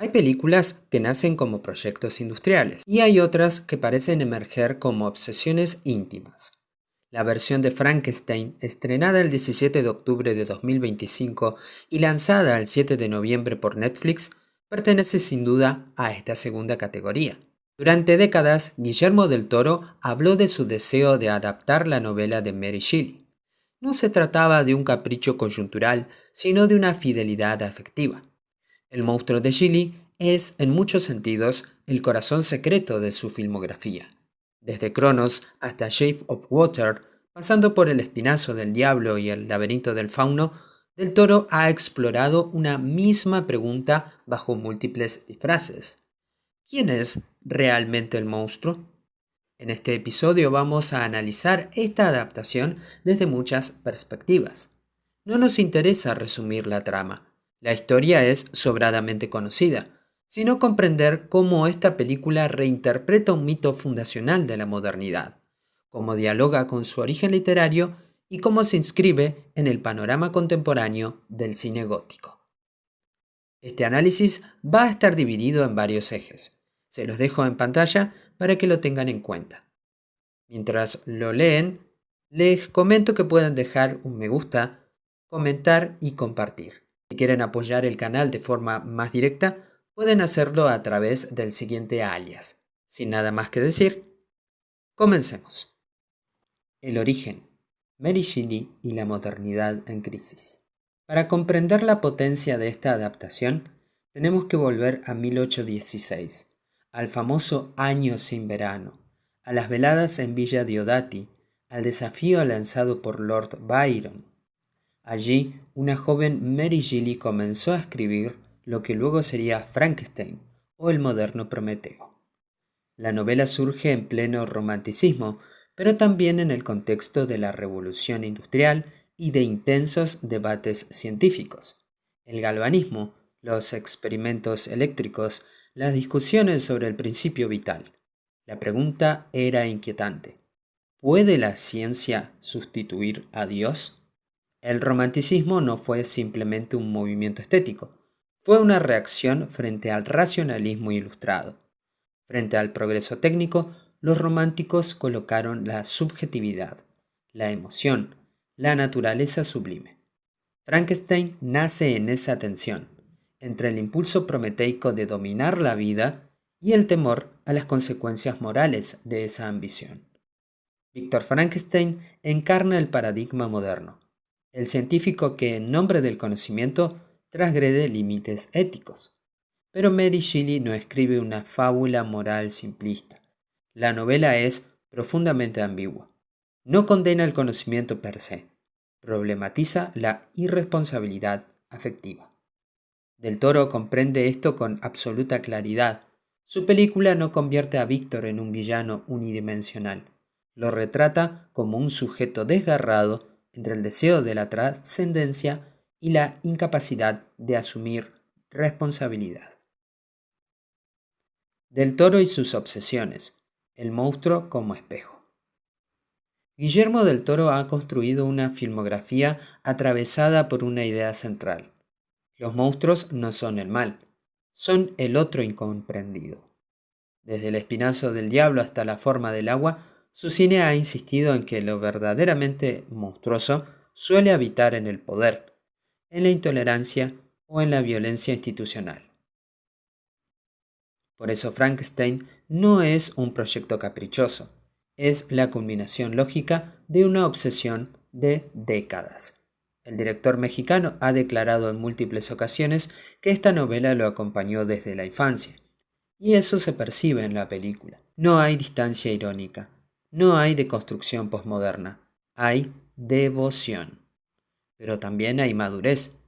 Hay películas que nacen como proyectos industriales y hay otras que parecen emerger como obsesiones íntimas. La versión de Frankenstein, estrenada el 17 de octubre de 2025 y lanzada el 7 de noviembre por Netflix, pertenece sin duda a esta segunda categoría. Durante décadas, Guillermo del Toro habló de su deseo de adaptar la novela de Mary Shelley. No se trataba de un capricho coyuntural, sino de una fidelidad afectiva. El monstruo de Shelley es, en muchos sentidos, el corazón secreto de su filmografía. Desde Cronos hasta Shape of Water, pasando por El Espinazo del Diablo y El Laberinto del Fauno, Del Toro ha explorado una misma pregunta bajo múltiples disfraces. ¿Quién es realmente el monstruo? En este episodio vamos a analizar esta adaptación desde muchas perspectivas. No nos interesa resumir la trama, la historia es sobradamente conocida, sino comprender cómo esta película reinterpreta un mito fundacional de la modernidad, cómo dialoga con su origen literario y cómo se inscribe en el panorama contemporáneo del cine gótico. Este análisis va a estar dividido en varios ejes. Se los dejo en pantalla para que lo tengan en cuenta. Mientras lo leen, les comento que pueden dejar un me gusta, comentar y compartir. Si quieren apoyar el canal de forma más directa, pueden hacerlo a través del siguiente alias. Sin nada más que decir, comencemos. El origen, Mary Shelley y la modernidad en crisis. Para comprender la potencia de esta adaptación, tenemos que volver a 1816, al famoso Año sin verano, a las veladas en Villa Diodati, al desafío lanzado por Lord Byron. Allí, una joven Mary Shelley comenzó a escribir lo que luego sería Frankenstein o el moderno Prometeo. La novela surge en pleno romanticismo, pero también en el contexto de la revolución industrial y de intensos debates científicos. El galvanismo, los experimentos eléctricos, las discusiones sobre el principio vital. La pregunta era inquietante. ¿Puede la ciencia sustituir a Dios? El romanticismo no fue simplemente un movimiento estético, fue una reacción frente al racionalismo ilustrado. Frente al progreso técnico, los románticos colocaron la subjetividad, la emoción, la naturaleza sublime. Frankenstein nace en esa tensión, entre el impulso prometeico de dominar la vida y el temor a las consecuencias morales de esa ambición. Víctor Frankenstein encarna el paradigma moderno, el científico que en nombre del conocimiento transgrede límites éticos. Pero Mary Shelley no escribe una fábula moral simplista. La novela es profundamente ambigua. No condena el conocimiento per se, problematiza la irresponsabilidad afectiva. Del Toro comprende esto con absoluta claridad. Su película no convierte a Víctor en un villano unidimensional. Lo retrata como un sujeto desgarrado entre el deseo de la trascendencia y la incapacidad de asumir responsabilidad. Del Toro y sus obsesiones. El monstruo como espejo. Guillermo del Toro ha construido una filmografía atravesada por una idea central. Los monstruos no son el mal, son el otro incomprendido. Desde El Espinazo del Diablo hasta La Forma del Agua, su cine ha insistido en que lo verdaderamente monstruoso suele habitar en el poder, en la intolerancia o en la violencia institucional. Por eso Frankenstein no es un proyecto caprichoso, es la culminación lógica de una obsesión de décadas. El director mexicano ha declarado en múltiples ocasiones que esta novela lo acompañó desde la infancia, y eso se percibe en la película. No hay distancia irónica, no hay deconstrucción posmoderna, hay devoción. Pero también hay madurez.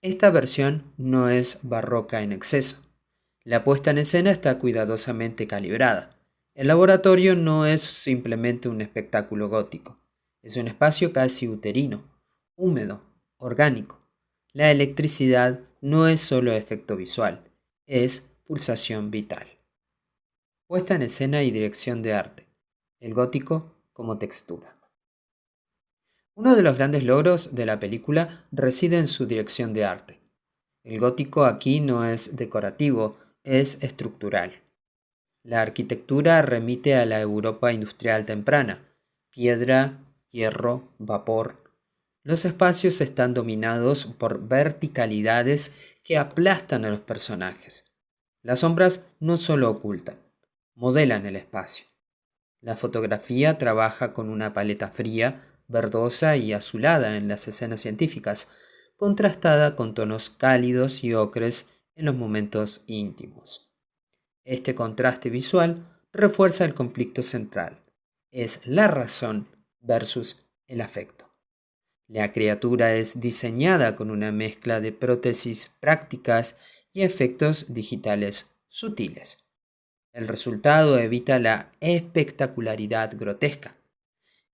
Esta versión no es barroca en exceso. La puesta en escena está cuidadosamente calibrada. El laboratorio no es simplemente un espectáculo gótico, es un espacio casi uterino, húmedo, orgánico. La electricidad no es solo efecto visual, es pulsación vital. Puesta en escena y dirección de arte. El gótico como textura. Uno de los grandes logros de la película reside en su dirección de arte. El gótico aquí no es decorativo, es estructural. La arquitectura remite a la Europa industrial temprana: piedra, hierro, vapor. Los espacios están dominados por verticalidades que aplastan a los personajes. Las sombras no solo ocultan, modelan el espacio. La fotografía trabaja con una paleta fría, verdosa y azulada en las escenas científicas, contrastada con tonos cálidos y ocres en los momentos íntimos. Este contraste visual refuerza el conflicto central. Es la razón versus el afecto. La criatura es diseñada con una mezcla de prótesis prácticas y efectos digitales sutiles. El resultado evita la espectacularidad grotesca.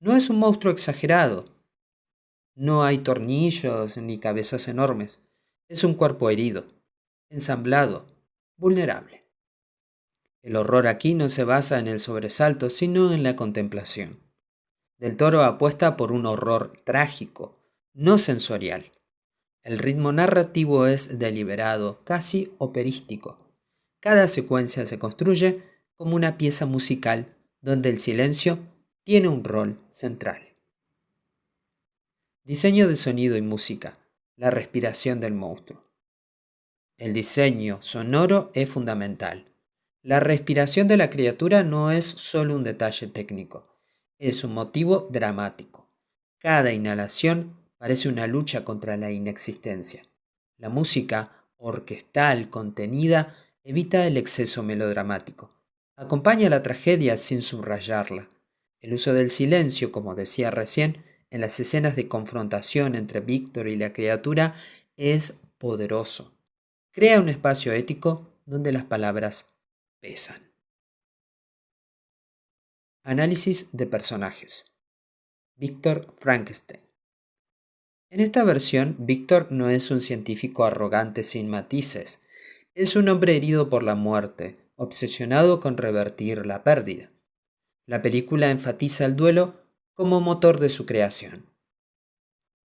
No es un monstruo exagerado. No hay tornillos ni cabezas enormes. Es un cuerpo herido, ensamblado, vulnerable. El horror aquí no se basa en el sobresalto, sino en la contemplación. Del Toro apuesta por un horror trágico, no sensorial. El ritmo narrativo es deliberado, casi operístico. Cada secuencia se construye como una pieza musical donde el silencio tiene un rol central. Diseño de sonido y música, la respiración del monstruo. El diseño sonoro es fundamental. La respiración de la criatura no es solo un detalle técnico, es un motivo dramático. Cada inhalación parece una lucha contra la inexistencia. La música orquestal contenida evita el exceso melodramático. Acompaña la tragedia sin subrayarla. El uso del silencio, como decía recién, en las escenas de confrontación entre Víctor y la criatura es poderoso. Crea un espacio ético donde las palabras pesan. Análisis de personajes. Víctor Frankenstein. En esta versión, Víctor no es un científico arrogante sin matices. Es un hombre herido por la muerte, obsesionado con revertir la pérdida. La película enfatiza el duelo como motor de su creación.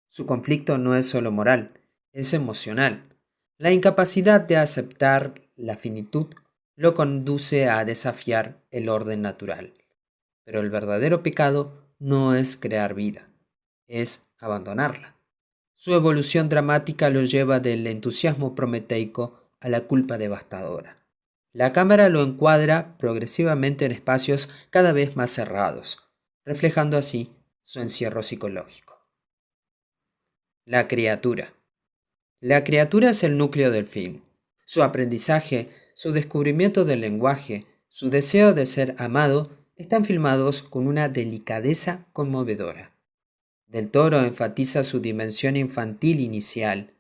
Su conflicto no es solo moral, es emocional. La incapacidad de aceptar la finitud lo conduce a desafiar el orden natural. Pero el verdadero pecado no es crear vida, es abandonarla. Su evolución dramática lo lleva del entusiasmo prometeico a la culpa devastadora. La cámara lo encuadra progresivamente en espacios cada vez más cerrados, reflejando así su encierro psicológico. La criatura. La criatura es el núcleo del film. Su aprendizaje, su descubrimiento del lenguaje, su deseo de ser amado están filmados con una delicadeza conmovedora. Del Toro enfatiza su dimensión infantil inicial.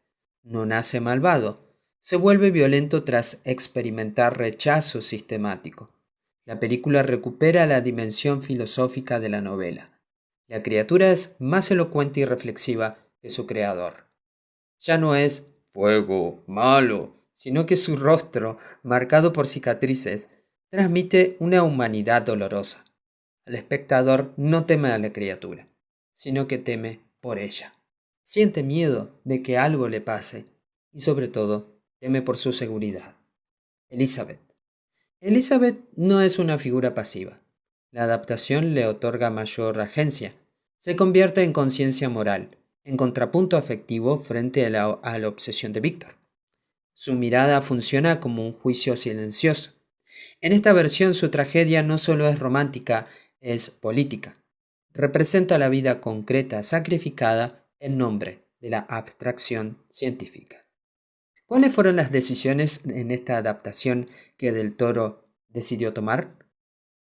No nace malvado, se vuelve violento tras experimentar rechazo sistemático. La película recupera la dimensión filosófica de la novela. La criatura es más elocuente y reflexiva que su creador. Ya no es fuego, malo, sino que su rostro, marcado por cicatrices, transmite una humanidad dolorosa. El espectador no teme a la criatura, sino que teme por ella. Siente miedo de que algo le pase y sobre todo teme por su seguridad. Elizabeth. Elizabeth no es una figura pasiva. La adaptación le otorga mayor agencia. Se convierte en conciencia moral, en contrapunto afectivo frente a la obsesión de Víctor. Su mirada funciona como un juicio silencioso. En esta versión su tragedia no solo es romántica, es política. Representa la vida concreta sacrificada en nombre de la abstracción científica. ¿Cuáles fueron las decisiones en esta adaptación que Del Toro decidió tomar?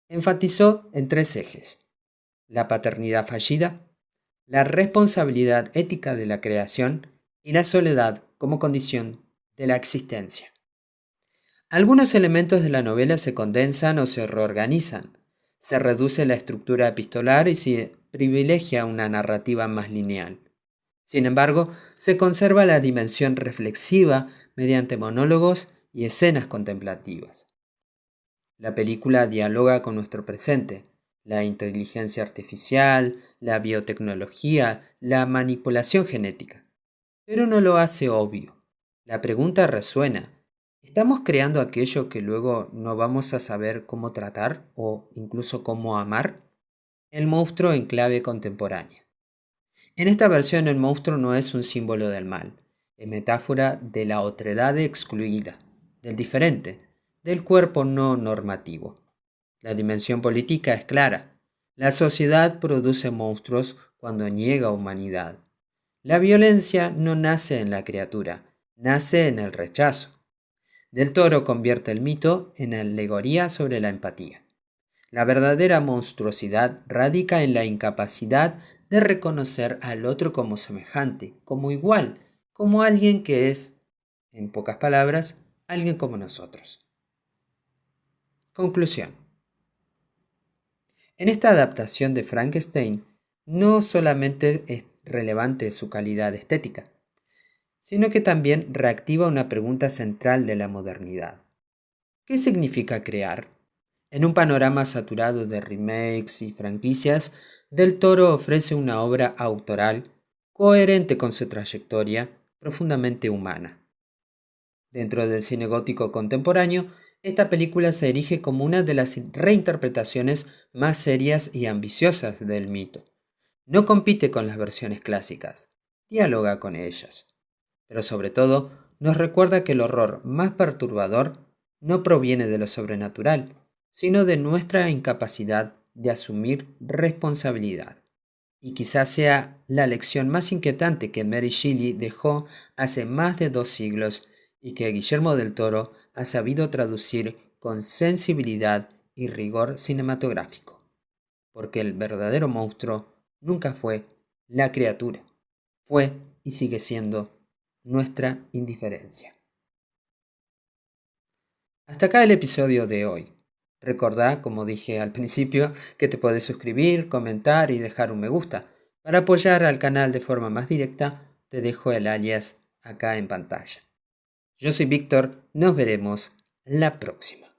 Enfatizó en tres ejes: la paternidad fallida, la responsabilidad ética de la creación y la soledad como condición de la existencia. Algunos elementos de la novela se condensan o se reorganizan. Se reduce la estructura epistolar y se privilegia una narrativa más lineal. Sin embargo, se conserva la dimensión reflexiva mediante monólogos y escenas contemplativas. La película dialoga con nuestro presente, la inteligencia artificial, la biotecnología, la manipulación genética, pero no lo hace obvio. La pregunta resuena. ¿Estamos creando aquello que luego no vamos a saber cómo tratar o incluso cómo amar? El monstruo en clave contemporánea. En esta versión el monstruo no es un símbolo del mal, es metáfora de la otredad excluida, del diferente, del cuerpo no normativo. La dimensión política es clara. La sociedad produce monstruos cuando niega humanidad. La violencia no nace en la criatura, nace en el rechazo. Del Toro convierte el mito en alegoría sobre la empatía. La verdadera monstruosidad radica en la incapacidad de reconocer al otro como semejante, como igual, como alguien que es, en pocas palabras, alguien como nosotros. Conclusión. En esta adaptación de Frankenstein, no solamente es relevante su calidad estética, sino que también reactiva una pregunta central de la modernidad. ¿Qué significa crear? En un panorama saturado de remakes y franquicias, Del Toro ofrece una obra autoral, coherente con su trayectoria, profundamente humana. Dentro del cine gótico contemporáneo, esta película se erige como una de las reinterpretaciones más serias y ambiciosas del mito. No compite con las versiones clásicas, dialoga con ellas. Pero sobre todo, nos recuerda que el horror más perturbador no proviene de lo sobrenatural, sino de nuestra incapacidad de asumir responsabilidad. Y quizás sea la lección más inquietante que Mary Shelley dejó hace más de 2 siglos y que Guillermo del Toro ha sabido traducir con sensibilidad y rigor cinematográfico. Porque el verdadero monstruo nunca fue la criatura, fue y sigue siendo nuestra indiferencia. Hasta acá el episodio de hoy. Recordá, como dije al principio, que te puedes suscribir, comentar y dejar un me gusta. Para apoyar al canal de forma más directa, te dejo el alias acá en pantalla. Yo soy Víctor, nos veremos la próxima.